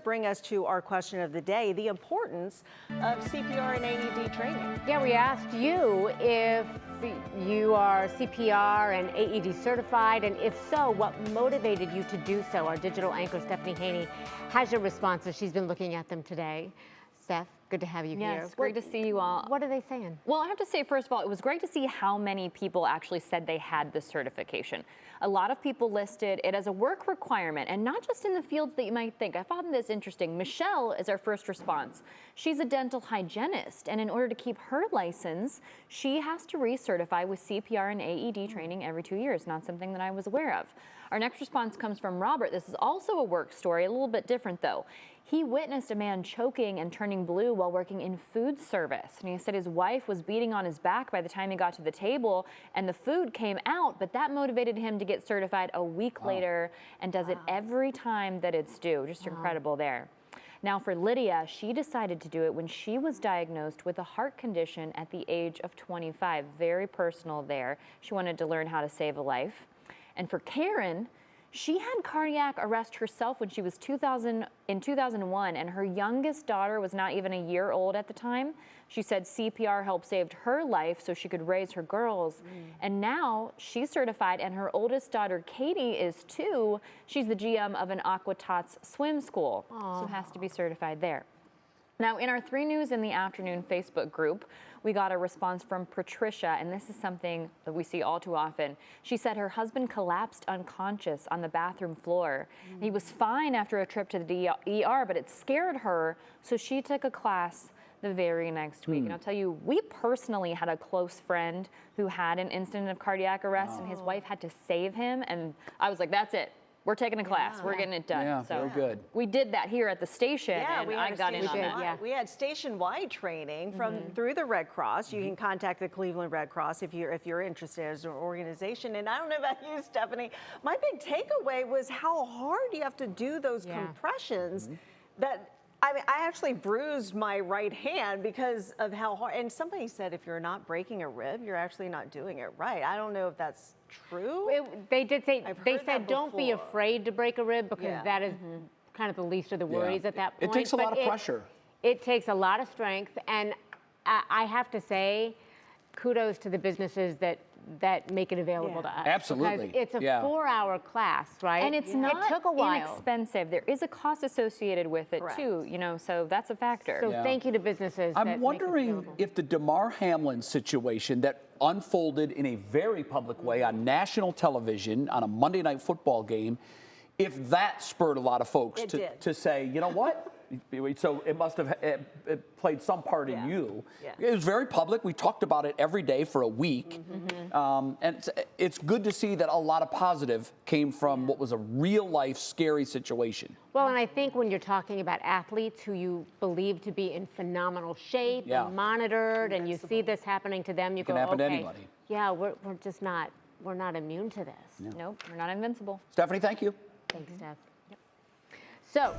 Bring us to our question of the day, the importance of CPR and AED training. Yeah, we asked you if you are CPR and AED certified, and if so, what motivated you to do so? Our digital anchor, Stephanie Haney, has your responses. She's been looking at them today. Steph, good to have you here. Yes, great to see you all. What are they saying? Well, I have to say, first of all, it was great to see how many people actually said they had the certification. A lot of people listed it as a work requirement, and not just in the fields that you might think. I found this interesting. Michelle is our first response. She's a dental hygienist, and in order to keep her license, she has to recertify with CPR and AED training every 2 years. Not something that I was aware of. Our next response comes from Robert. This is also a work story, a little bit different though. He witnessed a man choking and turning blue while working in food service. And he said his wife was beating on his back by the time he got to the table and the food came out, but that motivated him to get certified a week later and does it every time that it's due. Just incredible there. Now for Lydia, she decided to do it when she was diagnosed with a heart condition at the age of 25. Very personal there. She wanted to learn how to save a life. And for Karen, she had cardiac arrest herself when she was 2001, and her youngest daughter was not even a year old at the time. She said CPR helped save her life so she could raise her girls. And now she's certified, and her oldest daughter, Katie, is too. She's the GM of an Aqua Tots swim school, so has to be certified there. Now, in our 3 News in the Afternoon Facebook group, we got a response from Patricia, and this is something that we see all too often. She said her husband collapsed unconscious on the bathroom floor. He was fine after a trip to the ER, but it scared her, so she took a class the very next week. And I'll tell you, we personally had a close friend who had an incident of cardiac arrest, and his wife had to save him, and I was like, that's it. We're taking a class. We're getting it done. Yeah, so very good. We did that here at the station, and we I got in on that. Yeah. We had station-wide training through the Red Cross. You can contact the Cleveland Red Cross if you're interested as an organization. And I don't know about you, Stephanie. My big takeaway was how hard you have to do those compressions. That I mean, I actually bruised my right hand because of how hard. And somebody said if you're not breaking a rib, you're actually not doing it right. I don't know if that's true. They did say, they that said don't be before. afraid to break a rib, because that is kind of the least of the worries at that point. It takes a lot But of pressure. It takes a lot of strength, and I have to say, kudos to the businesses that make it available to us. Absolutely. Because it's a 4-hour class, right? And it's not it took a while. inexpensive. There is a cost associated with it too, you know, so that's a factor. So thank you to businesses that I'm wondering if the Damar Hamlin situation that unfolded in a very public way on national television on a Monday Night Football game, if that spurred a lot of folks to say, you know what? So it must have it played some part in you. It was very public. We talked about it every day for a week. And it's good to see that a lot of positive came from what was a real life scary situation. Well, and I think when you're talking about athletes who you believe to be in phenomenal shape and monitored, and you see this happening to them, you go, can happen to okay, anybody. yeah, we're just not, we're not immune to this. Nope, we're not invincible. Stephanie, thank you. Thanks, Steph. So.